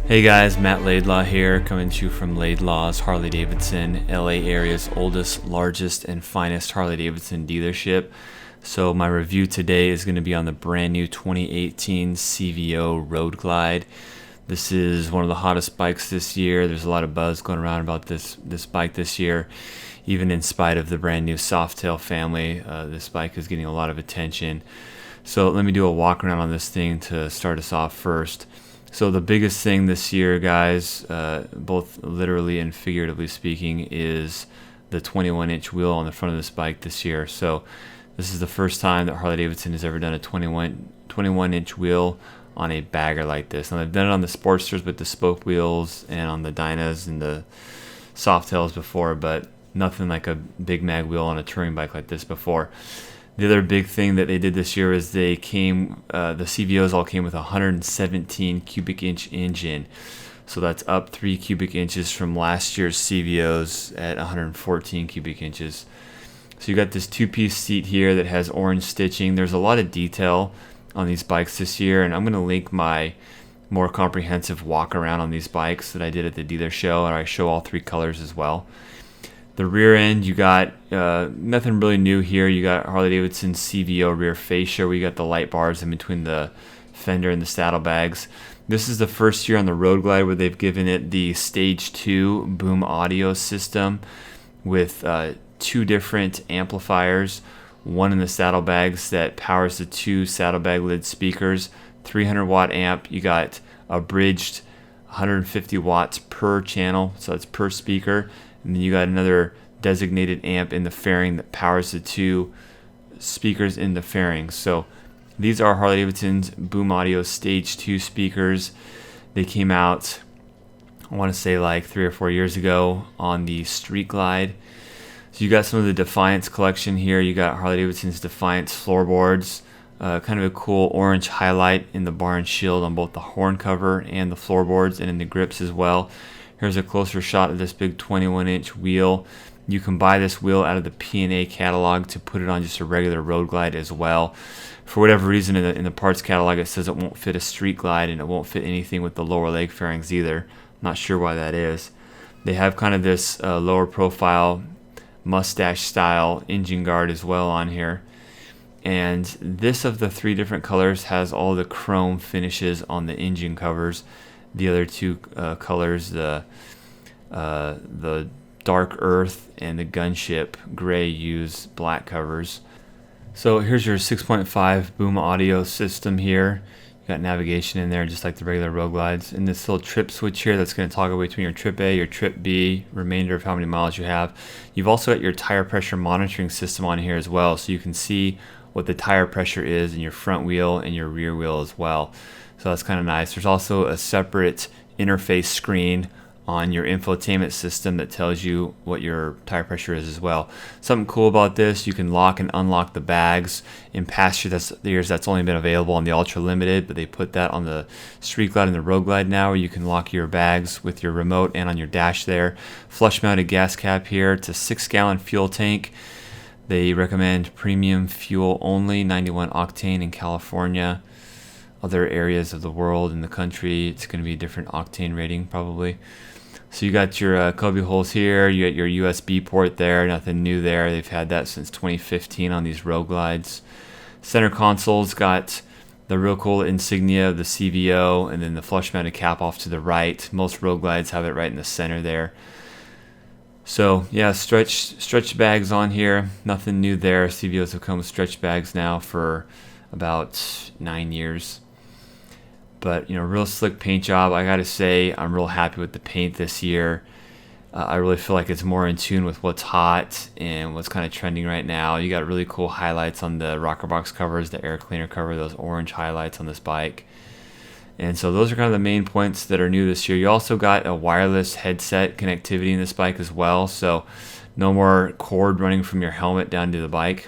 Hey guys, Matt Laidlaw here, coming to you from Laidlaw's Harley-Davidson, LA area's oldest, largest, and finest Harley-Davidson dealership. So my review today is going to be on the brand new 2018 CVO Road Glide. This is one of the hottest bikes this year. There's a lot of buzz going around about this bike this year. Even in spite of the brand new Softail family, this bike is getting a lot of attention. So let me do a walk around on this thing to start us off first. So the biggest thing this year, guys, both literally and figuratively speaking, is the 21-inch wheel on the front of this bike this year. So this is the first time that Harley-Davidson has ever done a 21-inch wheel on a bagger like this. Now they've done it on the Sportsters with the spoke wheels and on the Dynas and the Softails before, but nothing like a big mag wheel on a touring bike like this before. The other big thing that they did this year is the CVOs all came with a 117 cubic inch engine. So that's up 3 cubic inches from last year's CVOs at 114 cubic inches. So you got this two-piece seat here that has orange stitching. There's a lot of detail on these bikes this year, and I'm going to link my more comprehensive walk around on these bikes that I did at the dealer show, and I show all three colors as well. The rear end, you got nothing really new here. You got Harley-Davidson CVO rear fascia where you got the light bars in between the fender and the saddlebags. This is the first year on the Road Glide where they've given it the Stage 2 boom audio system with two different amplifiers. One in the saddlebags that powers the two saddlebag lid speakers, 300 watt amp. You got a bridged 150 watts per channel, so that's per speaker. And then you got another designated amp in the fairing that powers the two speakers in the fairing. So these are Harley-Davidson's Boom Audio Stage 2 speakers. They came out, I want to say like 3 or 4 years ago on the Street Glide. So you got some of the Defiance collection here. You got Harley-Davidson's Defiance floorboards. Kind of a cool orange highlight in the bar and shield on both the horn cover and the floorboards and in the grips as well. Here's a closer shot of this big 21-inch wheel. You can buy this wheel out of the P&A catalog to put it on just a regular Road Glide as well. For whatever reason, in the parts catalog, it says it won't fit a Street Glide and it won't fit anything with the lower leg fairings either. Not sure why that is. They have kind of this lower profile mustache style engine guard as well on here. And this of the three different colors has all the chrome finishes on the engine covers. The other two colors, the dark earth and the gunship gray, use black covers. So here's your 6.5 boom audio system here. You got navigation in there just like the regular Road Glides. And this little trip switch here that's going to toggle between your trip A, your trip B, remainder of how many miles you have. You've also got your tire pressure monitoring system on here as well, so you can see what the tire pressure is in your front wheel and your rear wheel as well. So that's kind of nice. There's also a separate interface screen on your infotainment system that tells you what your tire pressure is as well. Something cool about this, you can lock and unlock the bags. In past years, that's only been available on the Ultra Limited, but they put that on the Street Glide and the Road Glide now, where you can lock your bags with your remote and on your dash there. Flush mounted gas cap here. It's a 6-gallon fuel tank. They recommend premium fuel only, 91 octane in California. Other areas of the world and the country, it's going to be a different octane rating probably. So you got your cubby holes here, you got your USB port there, nothing new there. They've had that since 2015 on these Road Glides. Center console's got the real cool insignia of the CVO and then the flush mounted cap off to the right. Most Road Glides have it right in the center there. So yeah, stretch bags on here, nothing new there. CVOs have come with stretch bags now for about 9 years. But, real slick paint job. I gotta say, I'm real happy with the paint this year. I really feel like it's more in tune with what's hot and what's kind of trending right now. You got really cool highlights on the rocker box covers, the air cleaner cover, those orange highlights on this bike. And so those are kind of the main points that are new this year. You also got a wireless headset connectivity in this bike as well. So no more cord running from your helmet down to the bike.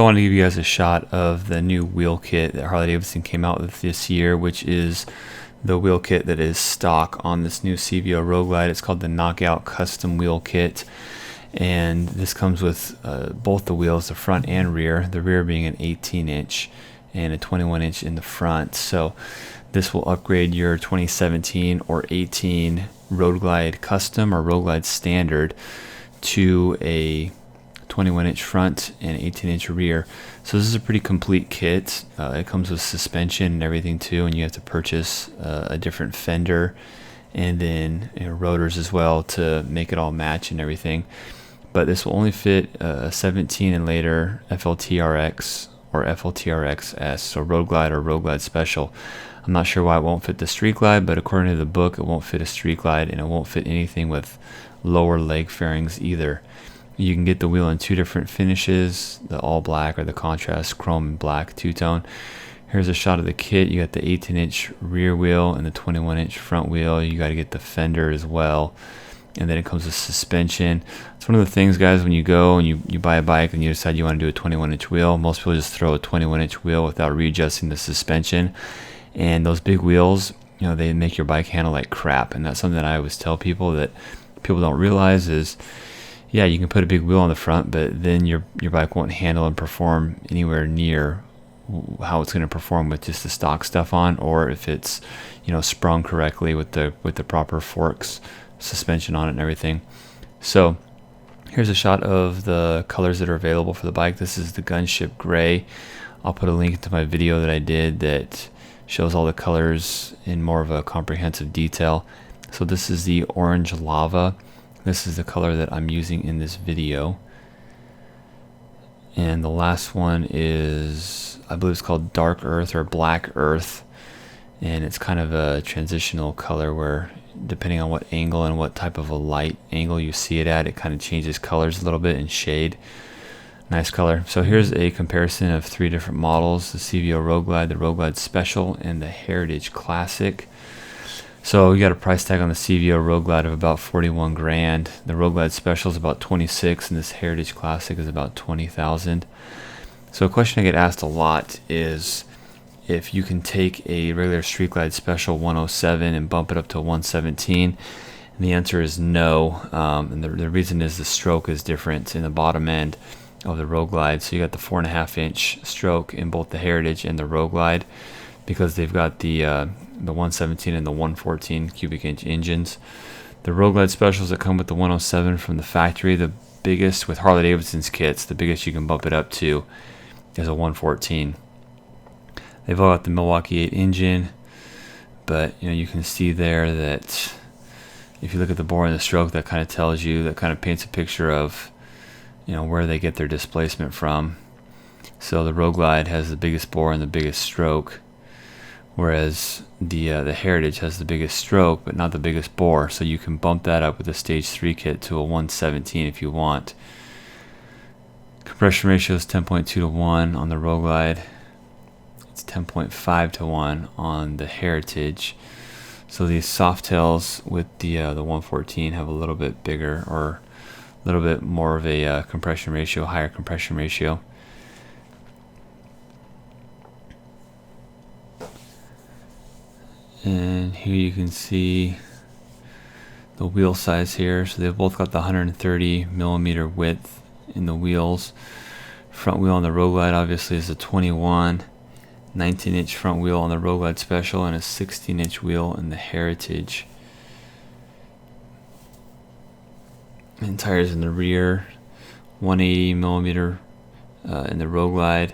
So I want to give you guys a shot of the new wheel kit that Harley-Davidson came out with this year, which is the wheel kit that is stock on this new CVO Road Glide. It's called the Knockout Custom Wheel Kit, and this comes with both the wheels, the front and rear, the rear being an 18-inch and a 21-inch in the front. So this will upgrade your 2017 or 18 Road Glide Custom or Road Glide Standard to a 21-inch front and 18-inch rear. So this is a pretty complete kit. It comes with suspension and everything too, and you have to purchase a different fender and then rotors as well to make it all match and everything. But this will only fit a 17 and later FLTRX or FLTRXSE, so Road Glide or Road Glide Special. I'm not sure why it won't fit the Street Glide, but according to the book, it won't fit a Street Glide, and it won't fit anything with lower leg fairings either. You can get the wheel in two different finishes, the all black or the contrast chrome and black two-tone. Here's a shot of the kit. You got the 18-inch rear wheel and the 21-inch front wheel. You got to get the fender as well. And then it comes with suspension. It's one of the things, guys, when you go and you buy a bike and you decide you want to do a 21-inch wheel, most people just throw a 21-inch wheel without readjusting the suspension. And those big wheels, they make your bike handle like crap. And that's something that I always tell people that people don't realize is, yeah, you can put a big wheel on the front, but then your bike won't handle and perform anywhere near how it's going to perform with just the stock stuff on, or if it's sprung correctly with the proper forks, suspension on it and everything. So here's a shot of the colors that are available for the bike. This is the Gunship Gray. I'll put a link to my video that I did that shows all the colors in more of a comprehensive detail. So this is the Orange Lava. This is the color that I'm using in this video. And the last one is, I believe it's called Dark Earth or Black Earth. And it's kind of a transitional color where depending on what angle and what type of a light angle you see it at, it kind of changes colors a little bit in shade. Nice color. So here's a comparison of three different models: the CVO Road Glide, the Road Glide Special, and the Heritage Classic. So we got a price tag on the CVO Road Glide of about 41 grand. The Road Glide Special is about 26, and this Heritage Classic is about 20,000. So a question I get asked a lot is if you can take a regular Street Glide Special 107 and bump it up to 117. And the answer is no. And the reason is the stroke is different in the bottom end of the Road Glide. So you got the 4.5-inch stroke in both the Heritage and the Road Glide, because they've got the 117 and the 114 cubic inch engines. The Road Glide Specials that come with the 107 from the factory, the biggest with Harley-Davidson's kits, the biggest you can bump it up to is a 114. They've all got the Milwaukee 8 engine, but you can see there that if you look at the bore and the stroke, that kind of tells you, that kind of paints a picture of where they get their displacement from. So the Road Glide has the biggest bore and the biggest stroke, whereas the Heritage has the biggest stroke but not the biggest bore. So you can bump that up with the Stage 3 kit to a 117 if you want. Compression ratio is 10.2 to 1 on the Road Glide. It's 10.5 to 1 on the Heritage. So these soft tails with the 114 have a little bit bigger, or a little bit more of a compression ratio, higher compression ratio. And here you can see the wheel size here. So they've both got the 130 millimeter width in the wheels. Front wheel on the Road Glide obviously is a 21, 19-inch front wheel on the Road Glide Special, and a 16-inch wheel in the Heritage. And tires in the rear, 180 millimeter in the Road Glide.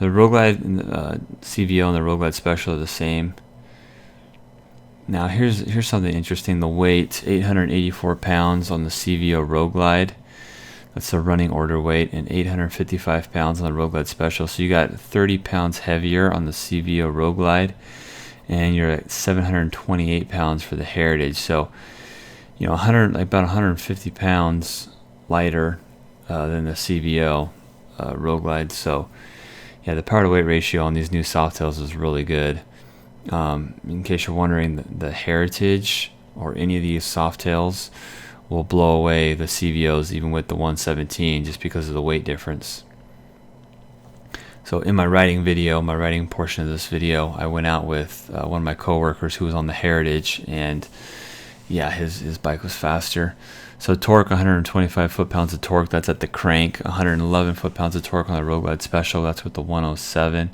The Road Glide and the CVO and the Road Glide Special are the same. Now here's something interesting. The weight, 884 pounds on the CVO Road Glide. That's the running order weight, and 855 pounds on the Road Glide Special. So you got 30 pounds heavier on the CVO Road Glide, and you're at 728 pounds for the Heritage. So about 150 pounds lighter than the CVO Road Glide. So yeah, the power to weight ratio on these new Softails is really good. In case you're wondering, the Heritage or any of these Softails will blow away the CVOs even with the 117 just because of the weight difference. So in my riding portion of this video, I went out with one of my coworkers who was on the Heritage, and yeah, his bike was faster. So torque, 125 foot-pounds of torque, that's at the crank. 111 foot-pounds of torque on the Road Glide Special, that's with the 107.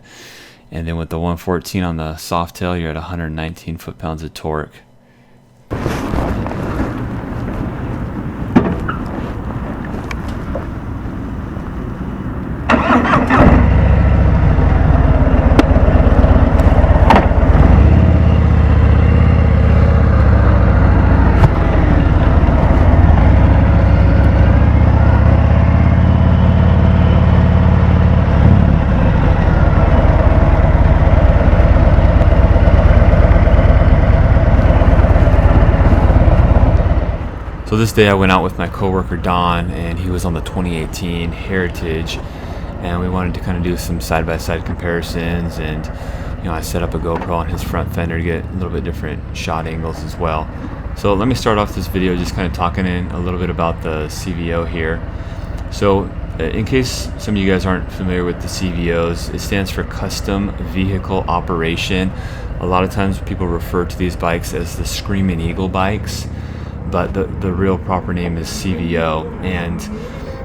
And then with the 114 on the Softail, you're at 119 foot-pounds of torque. So this day I went out with my coworker Don, and he was on the 2018 Heritage, and we wanted to kind of do some side-by-side comparisons, and I set up a GoPro on his front fender to get a little bit different shot angles as well. So let me start off this video just kind of talking in a little bit about the CVO here. So in case some of you guys aren't familiar with the CVOs, it stands for Custom Vehicle Operation. A lot of times people refer to these bikes as the Screaming Eagle bikes, but the real proper name is CVO. And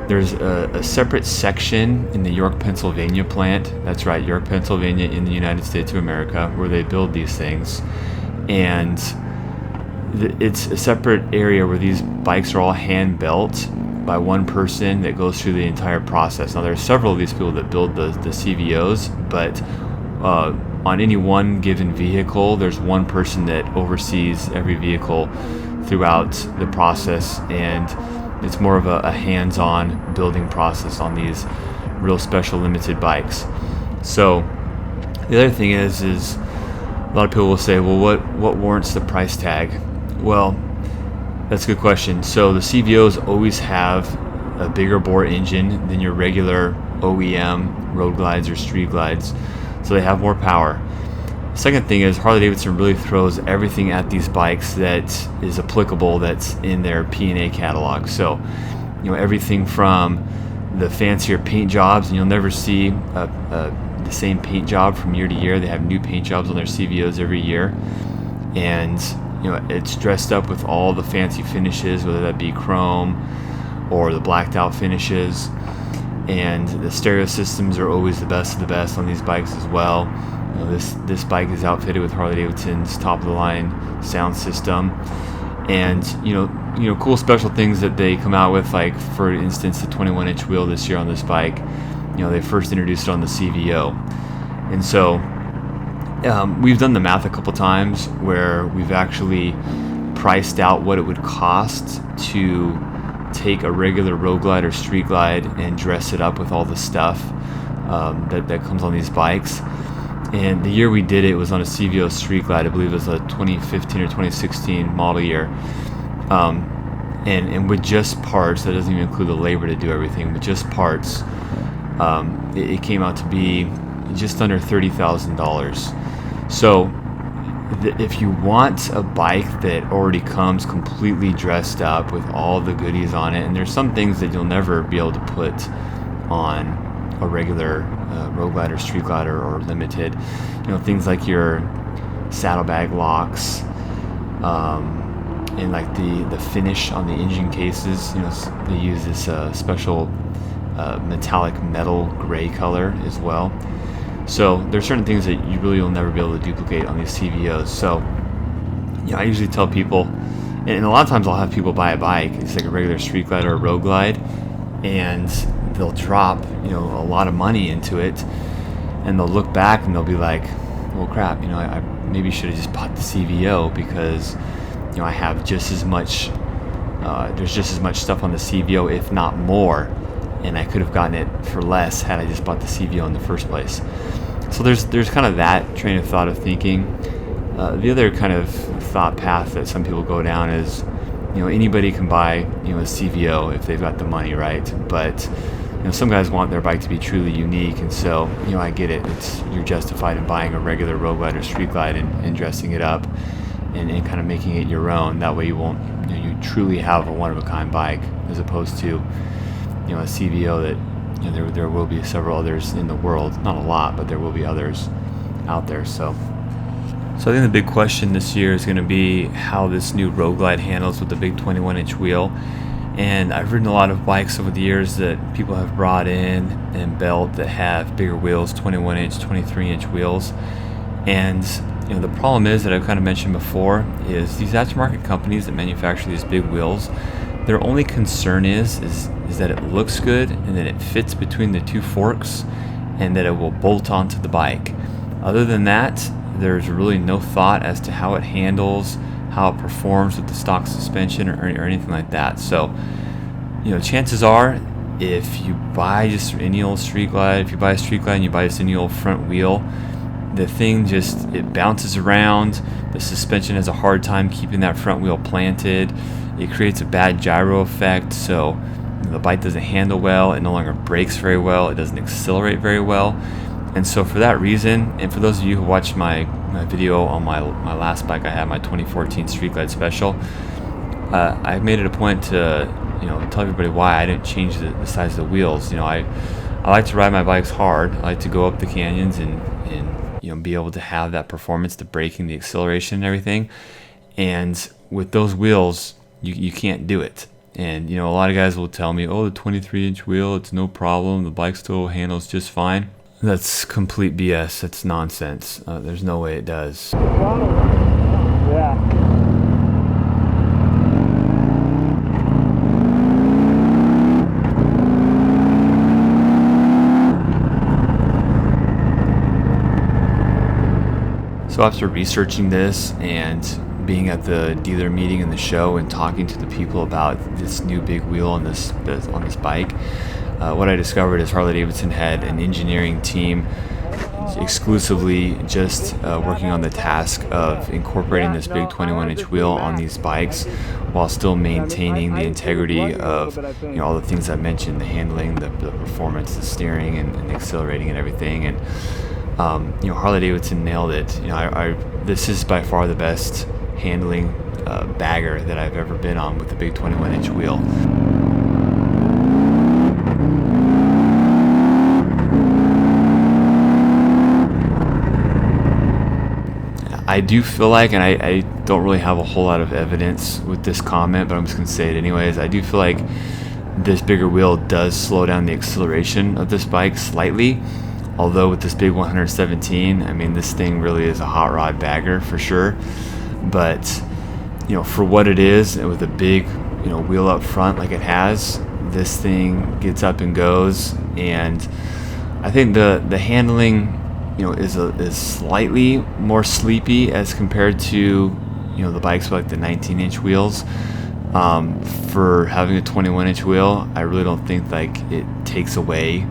there's a separate section in the York, Pennsylvania plant. That's right, York, Pennsylvania in the United States of America, where they build these things. And it's a separate area where these bikes are all hand built by one person that goes through the entire process. Now, there are several of these people that build the CVOs, but on any one given vehicle, there's one person that oversees every vehicle throughout the process, and it's more of a hands-on building process on these real special limited bikes. So the other thing is a lot of people will say, well, what warrants the price tag? Well, that's a good question. So the CVOs always have a bigger bore engine than your regular OEM road glides or street glides, so they have more power. Second thing is Harley-Davidson really throws everything at these bikes that is applicable that's in their P&A catalog. So, everything from the fancier paint jobs, and you'll never see the same paint job from year to year. They have new paint jobs on their CVOs every year, and it's dressed up with all the fancy finishes, whether that be chrome or the blacked out finishes. And the stereo systems are always the best of the best on these bikes as well. This bike is outfitted with Harley-Davidson's top-of-the-line sound system, and cool special things that they come out with, like for instance the 21-inch wheel this year on this bike. They first introduced it on the CVO, and so we've done the math a couple times where we've actually priced out what it would cost to take a regular road glide or street glide and dress it up with all the stuff that comes on these bikes. And the year we did it was on a CVO street glide. I believe it was a 2015 or 2016 model year. And with just parts, that doesn't even include the labor to do everything, but just parts, it came out to be just under $30,000. So if you want a bike that already comes completely dressed up with all the goodies on it, and there's some things that you'll never be able to put on a regular road glide or street glider or limited, things like your saddlebag locks, and like the finish on the engine cases. They use this special metallic metal gray color as well. So there's certain things that you really will never be able to duplicate on these CVOs. So I usually tell people, and a lot of times I'll have people buy a bike, it's like a regular street glide or a road glide, and they'll drop a lot of money into it, and they'll look back and they'll be like, well, crap, I maybe should have just bought the CVO, because I have just as much there's just as much stuff on the CVO, if not more, and I could have gotten it for less had I just bought the CVO in the first place. So there's kind of that train of thought of thinking. The other kind of thought path that some people go down is, anybody can buy a CVO if they've got the money, right? But some guys want their bike to be truly unique, and so I get it. You're justified in buying a regular road glide or street glide and dressing it up and kind of making it your own. That way you won't you truly have a one-of-a-kind bike, as opposed to a CVO that there will be several others in the world, not a lot, but there will be others out there. So I think the big question this year is going to be how this new Road Glide handles with the big 21-inch wheel. And I've ridden a lot of bikes over the years that people have brought in and built that have bigger wheels, 21-inch, 23-inch wheels. And the problem is that I've kind of mentioned before is these aftermarket companies that manufacture these big wheels, their only concern is that it looks good and that it fits between the two forks and that it will bolt onto the bike. Other than that, there's really no thought as to how it handles, how it performs with the stock suspension or anything like that. So, chances are, if you buy just any old street glide, if you buy a street glide and you buy just any old front wheel, the thing it bounces around. The suspension has a hard time keeping that front wheel planted. It creates a bad gyro effect, so the bike doesn't handle well. It no longer brakes very well. It doesn't accelerate very well. And so for that reason, and for those of you who watched my video on my last bike I had, my 2014 Street Glide Special, I made it a point to tell everybody why I didn't change the size of the wheels. I like to ride my bikes hard. I like to go up the canyons and be able to have that performance, the braking, the acceleration, and everything. And with those wheels, you can't do it. And a lot of guys will tell me, oh, the 23-inch wheel, it's no problem. The bike still handles just fine. That's complete BS. That's nonsense. There's no way it does. Yeah. So after researching this and being at the dealer meeting and the show and talking to the people about this new big wheel on this bike, what I discovered is Harley-Davidson had an engineering team exclusively just working on the task of incorporating this big 21-inch wheel on these bikes while still maintaining the integrity of all the things I mentioned, the handling, the performance, the steering, and accelerating and everything. And Harley-Davidson nailed it. This is by far the best handling bagger that I've ever been on with a big 21-inch wheel. I do feel like, and I don't really have a whole lot of evidence with this comment, but I'm just going to say it anyways, I do feel like this bigger wheel does slow down the acceleration of this bike slightly. Although with this big 117, I mean, this thing really is a hot rod bagger for sure. But, for what it is, and with a big, wheel up front like it has, this thing gets up and goes. And I think the handling, is slightly more sleepy as compared to, the bikes with like the 19-inch wheels. For having a 21-inch wheel, I really don't think like it takes away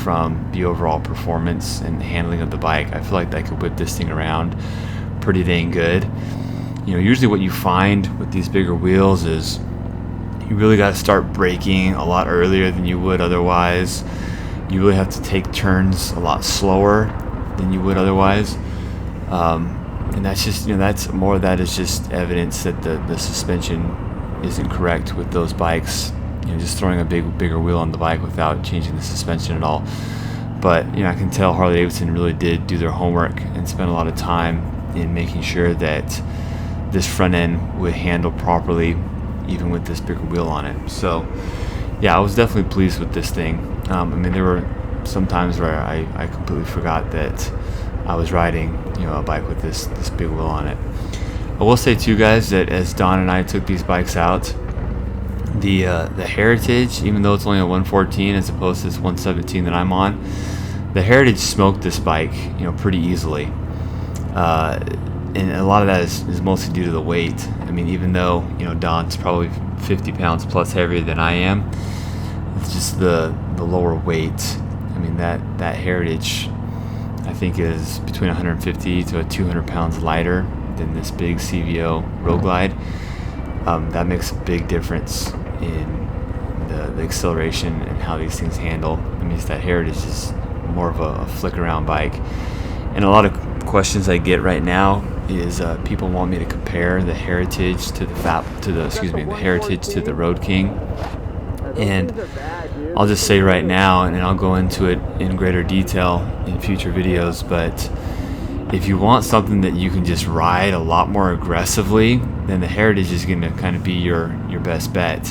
from the overall performance and handling of the bike. I feel like I could whip this thing around pretty dang good. Usually what you find with these bigger wheels is you really got to start braking a lot earlier than you would otherwise. You really have to take turns a lot slower than you would otherwise. And that's just, that's more of that is just evidence that the suspension isn't correct with those bikes. Just throwing a bigger wheel on the bike without changing the suspension at all. But I can tell Harley-Davidson really did do their homework and spend a lot of time in making sure that this front end would handle properly, even with this bigger wheel on it. So, yeah, I was definitely pleased with this thing. There were some times where I completely forgot that I was riding, a bike with this big wheel on it. I will say too, guys, that as Don and I took these bikes out, the Heritage, even though it's only a 114 as opposed to this 117 that I'm on, the Heritage smoked this bike, pretty easily. And a lot of that is mostly due to the weight. Even though, Don's probably 50 pounds plus heavier than I am, it's just the lower weight. That Heritage, I think, is between 150 to 200 pounds lighter than this big CVO Road Glide. That makes a big difference in the acceleration and how these things handle. That Heritage is more of a flick around bike. And a lot of questions I get right now is people want me to compare the Heritage to the Heritage to the Road King. And I'll just say right now, and I'll go into it in greater detail in future videos, but if you want something that you can just ride a lot more aggressively, then the Heritage is going to kind of be your best bet.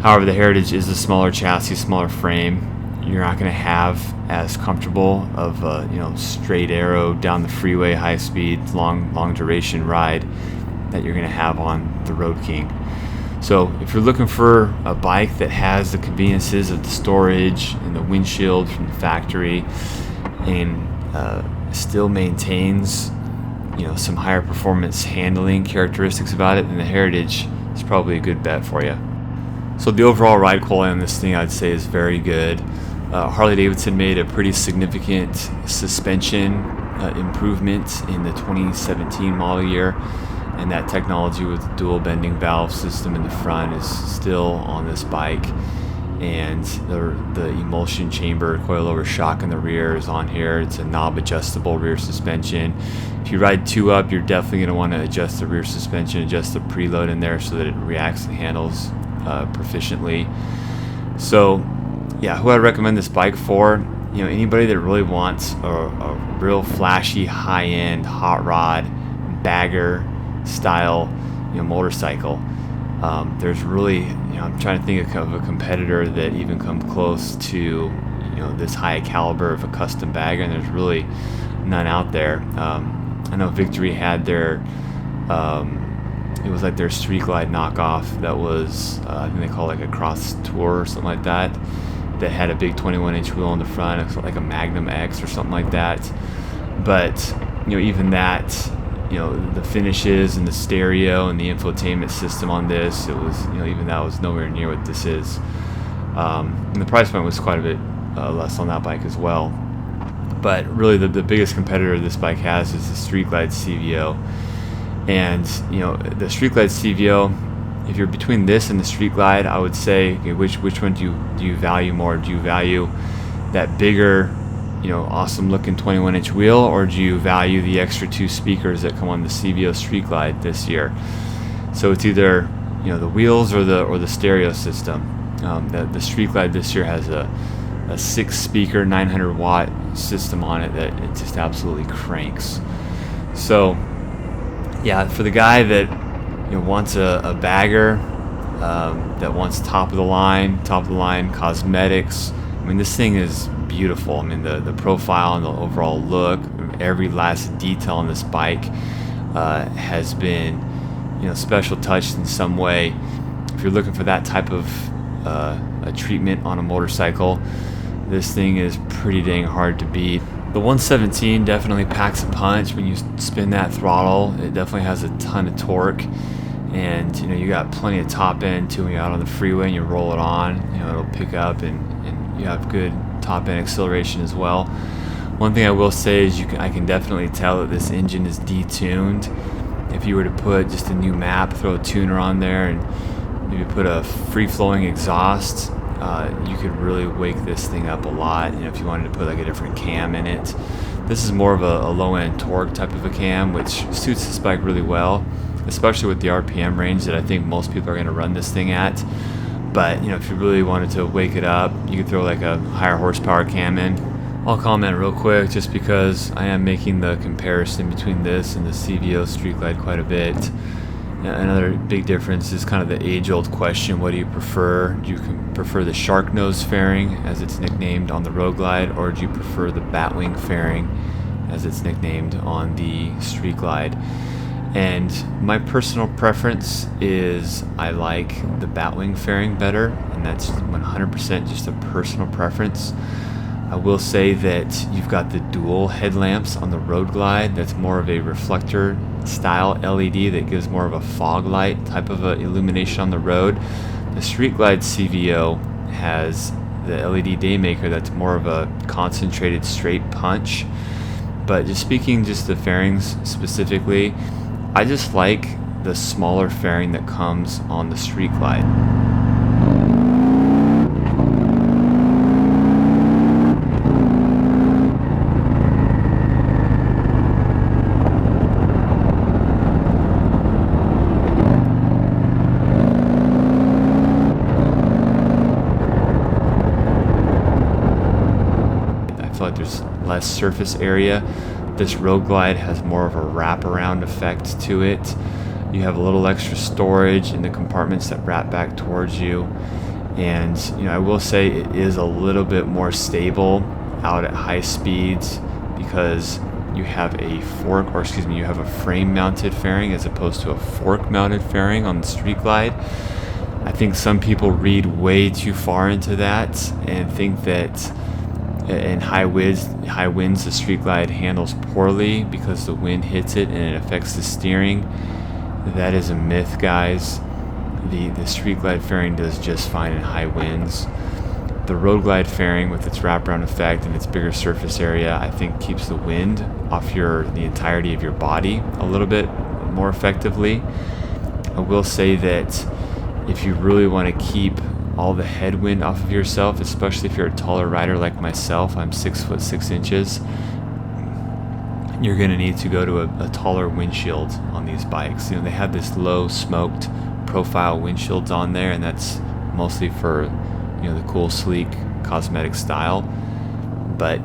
However, the Heritage is a smaller chassis, smaller frame. You're not going to have as comfortable of a straight arrow down the freeway, high speed, long duration ride that you're going to have on the Road King. So if you're looking for a bike that has the conveniences of the storage and the windshield from the factory, and still maintains some higher performance handling characteristics about it, then the Heritage is probably a good bet for you. So the overall ride quality on this thing, I'd say, is very good. Harley-Davidson made a pretty significant suspension improvement in the 2017 model year, and that technology with the dual bending valve system in the front is still on this bike, and the emulsion chamber coilover shock in the rear is on here. It's a knob adjustable rear suspension. If you ride 2-up, you're definitely going to want to adjust the rear suspension, adjust the preload in there so that it reacts and handles proficiently. So yeah, who I'd recommend this bike for, anybody that really wants a real flashy, high-end, hot rod, bagger style motorcycle. There's really, I'm trying to think of a competitor that even comes close to this high caliber of a custom bagger, and there's really none out there. I know Victory had their it was like their Street Glide knockoff that was I think they call it like a cross tour or something like that had a big 21-inch wheel in the front. It's like a Magnum X or something like that. But even that, the finishes and the stereo and the infotainment system on this, it was even that was nowhere near what this is. And the price point was quite a bit less on that bike as well. But really the biggest competitor this bike has is the Street Glide CVO. And the Street Glide CVO, if you're between this and the Street Glide, I would say, which one do you value more? Do you value that bigger, awesome looking 21-inch wheel, or do you value the extra 2 speakers that come on the CVO Street Glide this year? So it's either the wheels or the stereo system. The Street Glide this year has a 6-speaker 900-watt system on it that it just absolutely cranks. So yeah, for the guy that wants a bagger, that wants top of the line cosmetics, I mean, this thing is beautiful. I mean, the profile and the overall look, every last detail on this bike has been special touched in some way. If you're looking for that type of a treatment on a motorcycle, this thing is pretty dang hard to beat. The 117 definitely packs a punch. When you spin that throttle, it definitely has a ton of torque, and you got plenty of top end too. When you're out on the freeway and you roll it on, it'll pick up, and you have good top end acceleration as well. One thing I will say is I can definitely tell that this engine is detuned. If you were to put just a new map, throw a tuner on there, and maybe put a free-flowing exhaust, you could really wake this thing up a lot. If you wanted to put like a different cam in it. This is more of a low-end torque type of a cam, which suits this bike really well, especially with the RPM range that I think most people are going to run this thing at. But if you really wanted to wake it up, you could throw like a higher horsepower cam in. I'll comment real quick just because I am making the comparison between this and the CVO Street Glide quite a bit. Another big difference is kind of the age-old question: what do you prefer? Do you prefer the shark nose fairing, as it's nicknamed on the Road Glide, or do you prefer the batwing fairing, as it's nicknamed on the Street Glide? And my personal preference is I like the batwing fairing better, and that's 100% just a personal preference. I will say that you've got the dual headlamps on the Road Glide. That's more of a reflector style LED that gives more of a fog light type of a illumination on the road. The Street Glide CVO has the LED daymaker that's more of a concentrated straight punch. But just speaking just the fairings specifically, I just like the smaller fairing that comes on the Street Glide. less surface area. This Road Glide has more of a wraparound effect to it. You have a little extra storage in the compartments that wrap back towards you. And I will say it is a little bit more stable out at high speeds because you have a you have a frame mounted fairing as opposed to a fork mounted fairing on the Street Glide. I think some people read way too far into that and think that in high winds the Street Glide handles poorly because the wind hits it and it affects the steering. That is a myth, guys. The Street Glide fairing does just fine in high winds. The Road Glide fairing, with its wraparound effect and its bigger surface area, I think keeps the wind off the entirety of your body a little bit more effectively. I will say that if you really want to keep all the headwind off of yourself, especially if you're a taller rider like myself, I'm 6 foot 6 inches, you're going to need to go to a taller windshield on these bikes. They have this low smoked profile windshields on there, and that's mostly for the cool, sleek, cosmetic style, but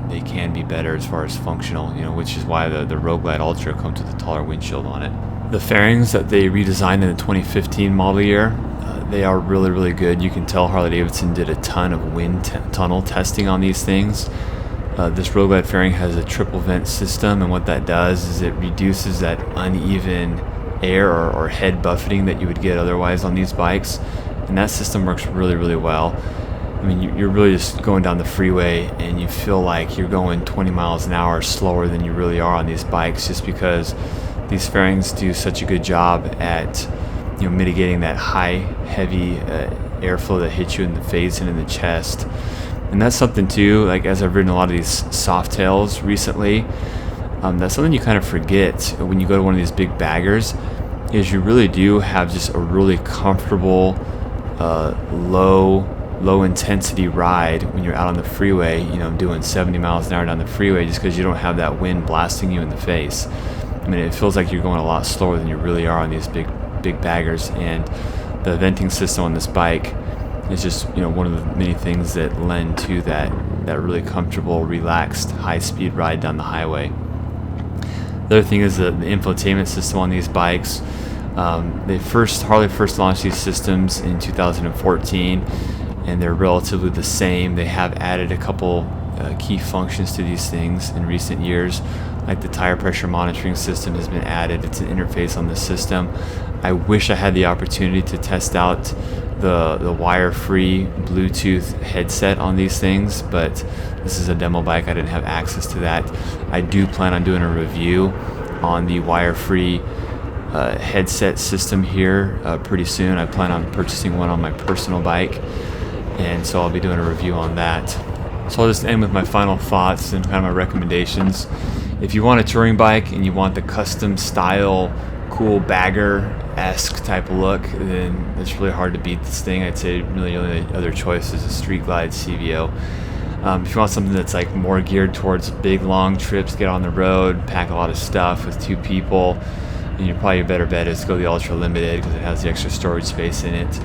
they can be better as far as functional, which is why the Road Glide Ultra comes with a taller windshield on it. The fairings that they redesigned in the 2015 model year, they are really, really good. You can tell Harley-Davidson did a ton of wind tunnel testing on these things. This Road Glide fairing has a triple vent system, and what that does is it reduces that uneven air or head buffeting that you would get otherwise on these bikes. And that system works really, really well. I mean, you're really just going down the freeway and you feel like you're going 20 miles an hour slower than you really are on these bikes, just because these fairings do such a good job at mitigating that high, heavy airflow that hits you in the face and in the chest. And that's something too, like as I've ridden a lot of these soft tails recently, that's something you kind of forget when you go to one of these big baggers, is you really do have just a really comfortable low intensity ride when you're out on the freeway, doing 70 miles an hour down the freeway, just because you don't have that wind blasting you in the face. I mean, it feels like you're going a lot slower than you really are on these big baggers. And the venting system on this bike is just one of the many things that lend to that really comfortable, relaxed, high-speed ride down the highway. The other thing is the infotainment system on these bikes. Harley first launched these systems in 2014, and they're relatively the same. They have added a couple key functions to these things in recent years, like the tire pressure monitoring system has been added. It's an interface on the system. I wish I had the opportunity to test out the wire-free Bluetooth headset on these things, but this is a demo bike. I didn't have access to that. I do plan on doing a review on the wire-free headset system here pretty soon. I plan on purchasing one on my personal bike, and so I'll be doing a review on that. So I'll just end with my final thoughts and kind of my recommendations. If you want a touring bike and you want the custom style, cool bagger-esque type of look, then it's really hard to beat this thing. I'd say really the only other choice is a Street Glide CVO. If you want something that's like more geared towards big long trips, get on the road, pack a lot of stuff with 2 people, and your better bet is to go the Ultra Limited because it has the extra storage space in it.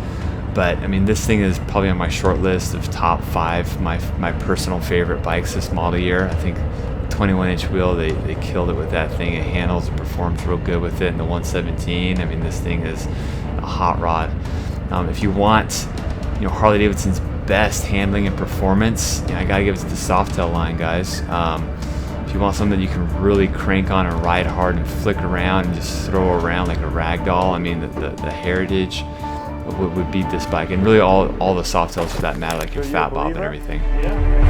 But I mean, this thing is probably on my short list of top 5 my personal favorite bikes this model year. I think 21-inch wheel, they killed it with that thing. It handles and performs real good with it. And the 117, I mean, this thing is a hot rod. If you want Harley-Davidson's best handling and performance, I gotta give it to the Softail line, guys. If you want something that you can really crank on and ride hard and flick around and just throw around like a rag doll, I mean, the Heritage would beat this bike, and really all the Softails for that matter, like your Fat Bob and everything. Yeah.